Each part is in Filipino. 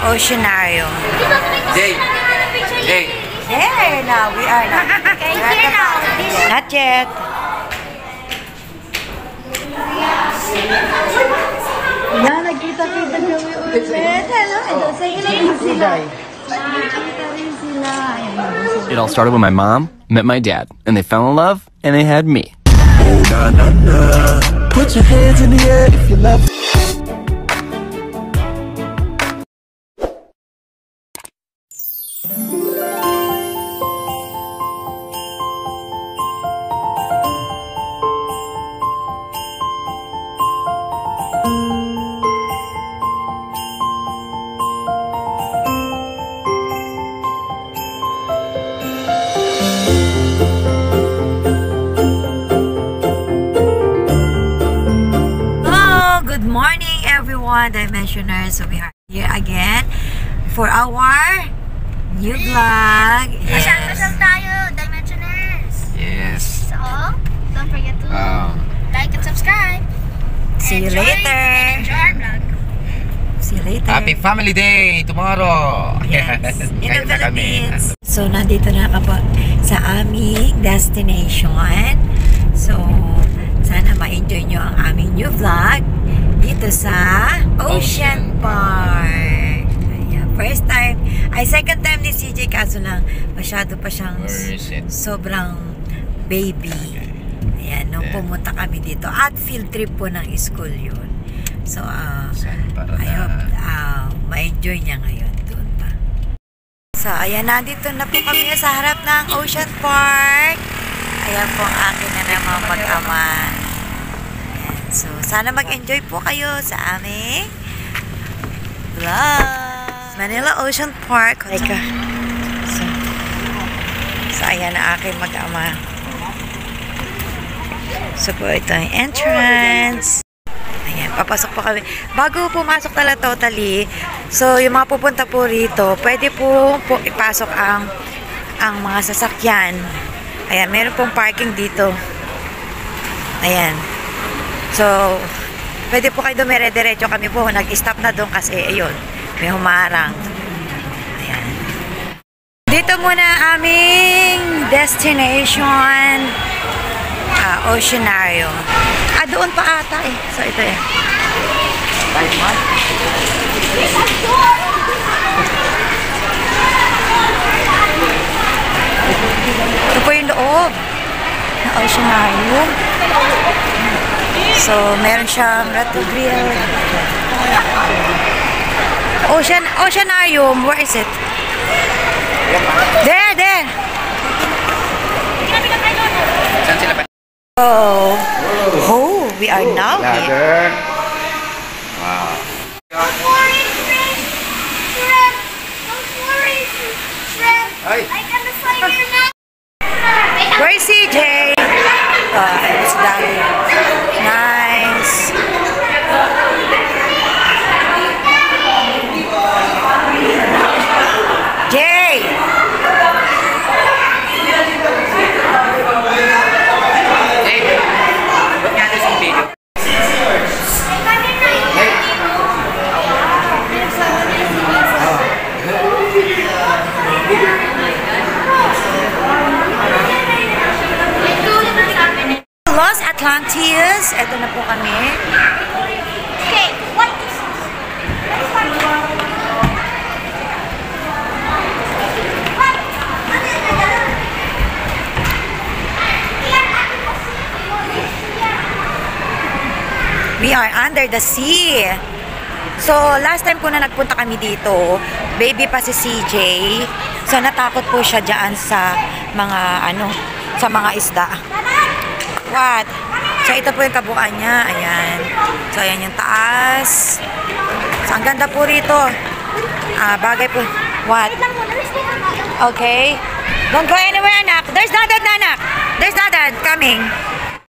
Oceanarium. Jay. There now, we are now. Here now. Not yet. Yan, nagkita-kita kami ulit. Hello, say hello sila. Nagkita rin sila. It all started when my mom met my dad, and they fell in love, and they had me. Oh, na, na, na. Put your hands in the air if you love. Dimensioners, so we are here again for our new vlog. Pasyal tayo, Dimensioners. Yes. So, don't forget to like and subscribe. See you later. Enjoy our vlog. See you later. Happy Family Day tomorrow. Yes. In the Kain na kami. Philippines. So, nandito na ako sa aming destination. So, sana ma-enjoy nyo ang aming new vlog dito sa Ocean Park. Ayan, first time, second time ni CJ, kaso lang masyado pa siyang sobrang baby. Ayan, nung pumunta kami dito at field trip po ng school yun. So, I hope ma-enjoy niya ngayon doon pa. So, ayan, nandito na po kami sa harap ng Ocean Park. Ayan po ang akin na naman mag-ama. So, sana mag-enjoy po kayo sa aming vlog. Manila Ocean Park. So, ayan na aking mag-ama. So, po ito ang entrance. Ayan, papasok po kami. Bago pumasok talaga totally, so, yung mga pupunta po rito, pwede po ipasok ang mga sasakyan. Ayan, meron pong parking dito. Ayan. So, pwede po kayo dumire-diretso. Kami po, nag-stop na doon kasi, ayun, may humarang. Ayan. Dito muna aming destination, Oceanarium. Doon pa ata eh. So, ito eh. Ito po yung loob na Oceanarium. So, meron siyang Rato Grill. Oceanarium, where is it? There! Oh, we are now here. Wow. Don't worry, shrimp. Don't worry, shrimp. I can decide your name. Where's CJ? It's Daddy. Nice. Jay! Look at this video. Los Atlantis. Ito na po kami. Okay, what is We are under the sea. So, last time po na nagpunta kami dito, baby pa si CJ. So, natakot po siya dyan sa mga, sa mga isda. What? So, ito po yung kabuuan niya. Ayan. So, ayan yung taas. So, ang ganda po rito. Bagay po. What? Okay. Don't go anywhere, anak. There's not that, anak. There's not that coming.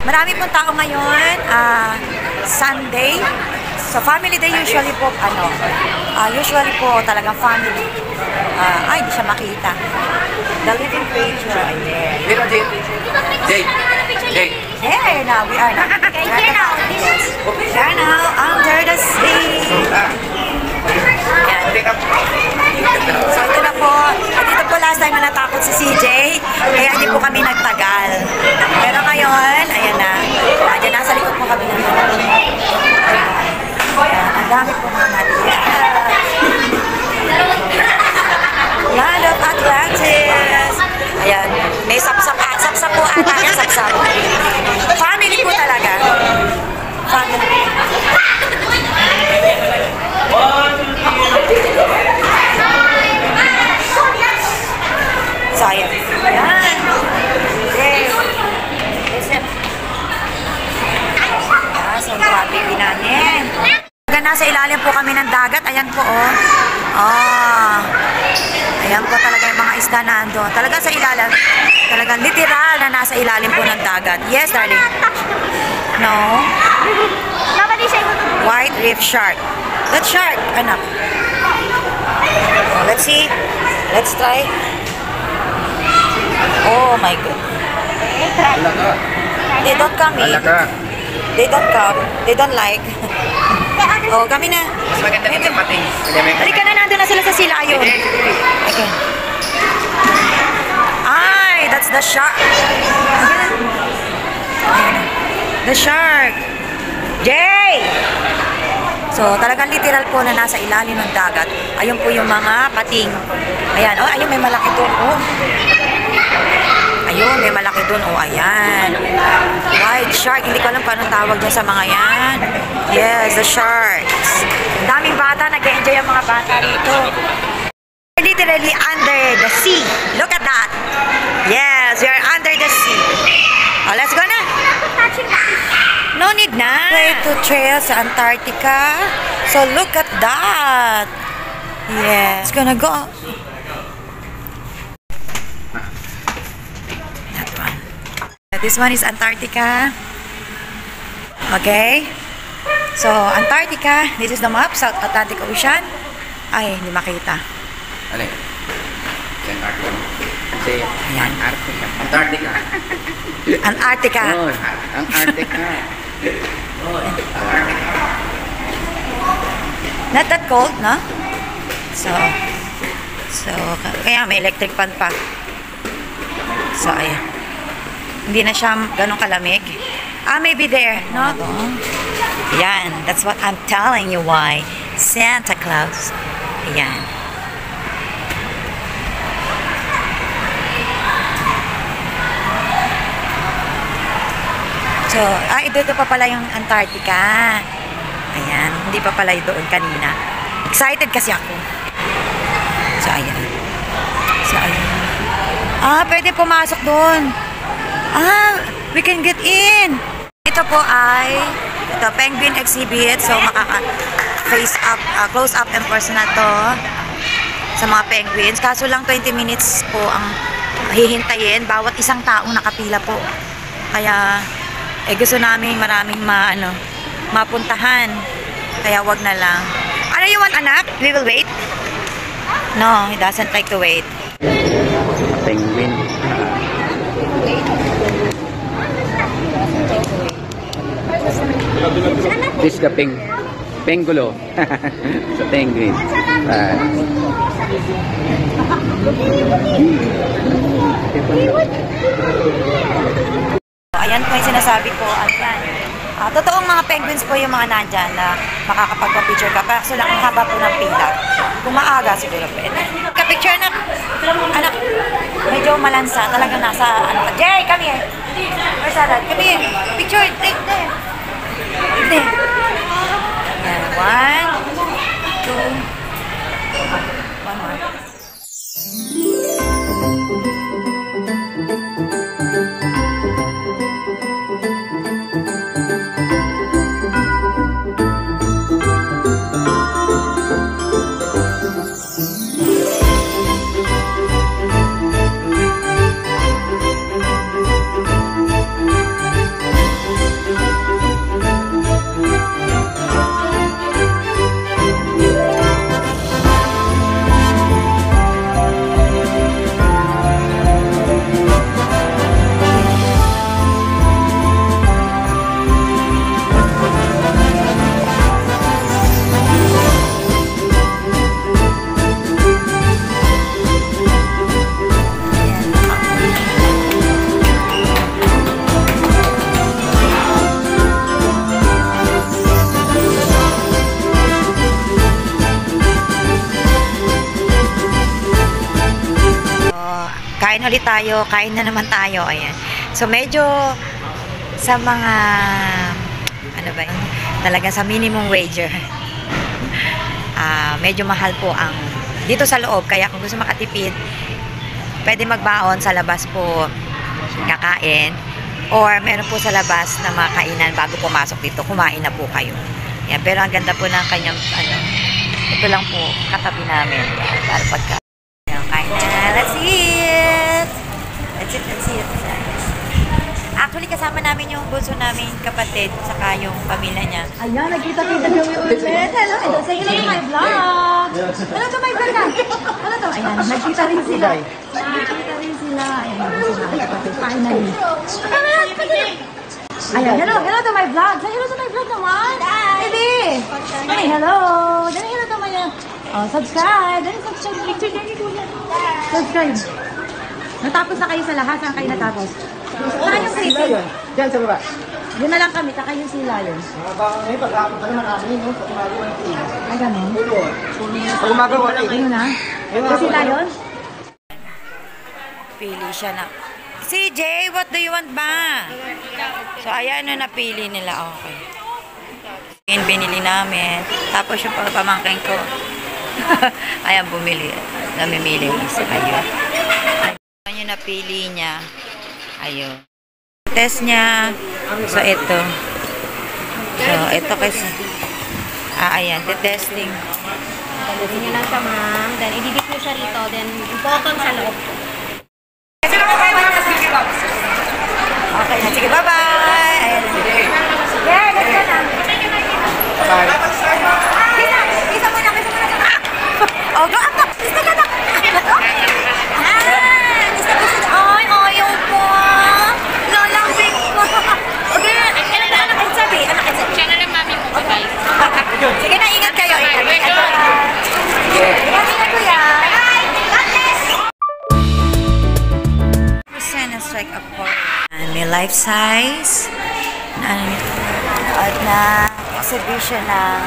Marami pong tao ngayon. Sunday. So, family day usually po, usually po talagang family. Hindi siya makita. The living creature. Dito, Jay. There now, we are now. Okay, here now. We are now under the sea. Pick up. time na natakot si CJ, kaya hindi po kami nagtagal. Pero ngayon, ayan na. Ayan, nasa likod po kami ng ayan, ang dami po mga natin. Land of Atlantis. Ayan, may sapsap po ata yung sapsap. Family po talaga. Family. So, ayan. Ayan. Okay. Listen. So, grabe namin. Nasa ilalim po kami ng dagat. Ayan po, oh. Ayan po talaga yung mga isda na ando. Talaga sa ilalim. Talagang literal na nasa ilalim po ng dagat. Yes, darling. No. White reef shark. That shark, anak. Oh, let's see. Let's try. Oh my God. They don't come in. They don't come. They don't like. Oh, kami na. Mas maganda dito pating. Halika na, nandun na sila sa silayon. Okay. Ay, that's the shark. The shark. Jay! So, talagang literal po na nasa ilalim ng dagat. Ayun po yung mga pating. Ayan, oh, ayun, may malaki doon. Oh. Ayun, may malaki doon. Oh, ayan. White shark. Hindi ko alam kung anong tawag dyan sa mga yan. Yes, the sharks. Daming bata. Nag-enjoy ang mga bata rito. Literally under the sea. Look at that. Yes, we are under the sea. Oh, let's go na. No need na. Way to trail sa Antarctica. So, look at that. Yes. It's gonna go. That one. This one is Antarctica. Okay. So, Antarctica. This is the map. South Atlantic Ocean. Ay, hindi makita. Alin? Sa Antarctica. Kasi, Ayan. Antarctica. Antarctica. Oh, Antarctica. Not that cold, no? So, kaya may electric fan pa. So, ayan. Hindi na siya ganun kalamig. Maybe there, no? Ayan, that's what I'm telling you why. Santa Claus. Ayan. So, ito pa pala yung Antarctica. Ayan, hindi pa pala doon kanina. Excited kasi ako. So, ayan. Pwede pumasok doon. We can get in. Ito po ay penguin exhibit. So, makaka-face up, close up and personal to sa mga penguins. Kaso lang 20 minutes po ang hihintayin. Bawat isang taong nakapila po. Kaya, gusto namin maraming mapuntahan. Kaya wag na lang. Ano you want, anak? We will wait? No, he doesn't like to wait. Penguin. This ka pengulo. Sa penguin. Ayan po yung sinasabi ko. Ayan. Totoong mga penguins po yung mga nandyan na makakapagpa-picture ka. Kaso lang ang haba po ng pila. Kung maaga siguro pwede. Ka-picture na. Anak, medyo malansa. Talaga nasa, Jay, come here. Where's Sarah? Come here. Picture. Take there. There. Ayan. 1, 2. One more. kain ulit tayo. Kain na naman tayo. Ayan. So, medyo sa mga, ano ba yun? Talaga sa minimum wager. Medyo mahal po ang dito sa loob. Kaya kung gusto makatipid, pwede magbaon sa labas po kakain. Or meron po sa labas na mga kainan bago pumasok dito. Kumain na po kayo. Yan. Pero ang ganda po ng kanyang, ito lang po, katabi namin. Para pagka, kain na. Let's eat! Let's eat. Actually, kasama namin yung bunso namin kapatid, saka yung pamilya niya. Ayan, nagkita-kita kami ulit. Hello, say hello to my vlog. Hello to my vlog. Hello to, ayan, nagkita rin sila. Ayan, bunso namin kapatid, finally. Ayan, hello to my vlog. Say hello to my vlog naman. Baby. Hey, hello. Dali, hello to my, subscribe. Dali, subscribe. Picture dyan ni Kuya. Subscribe. Natapos na kayo sa lahat. Saan kayo natapos? Saka yung creepy. Diyan sa baba. Yun na lang kami, saka yung sila yun. Baka ngayon, pag-aapot pa naman kami, no? Pag gumagawa ng tingin. Ay, ganun. Pag gumagawa ng tingin. Yun na. Yung sila yun? Pili siya na. CJ, what do you want ba? So, ayan na napili nila. Okay. Yun, binili namin. Tapos yung pamangkin ko. Ayan, bumili. Namimili. So, ayun. Ayan yung napili niya. Ayun. Test niya. So, ito. So, ito kasi. Ayan. Testing. Pagdating nyo lang sa ma'am, then ididip nyo siya rito, then button sa loob. Okay na. Sige, bye-bye. Ayan. Yeah, let's go na. Kisa muna. Oh, go up. Kisa ka na. Ay, ayaw po. Lalambing po. Okay, anak sabi. Siya na lang mami mo, bye. Sige na, ingat kayo. Ingat kuya. Percent is like a part. And may life size. At na exhibition ng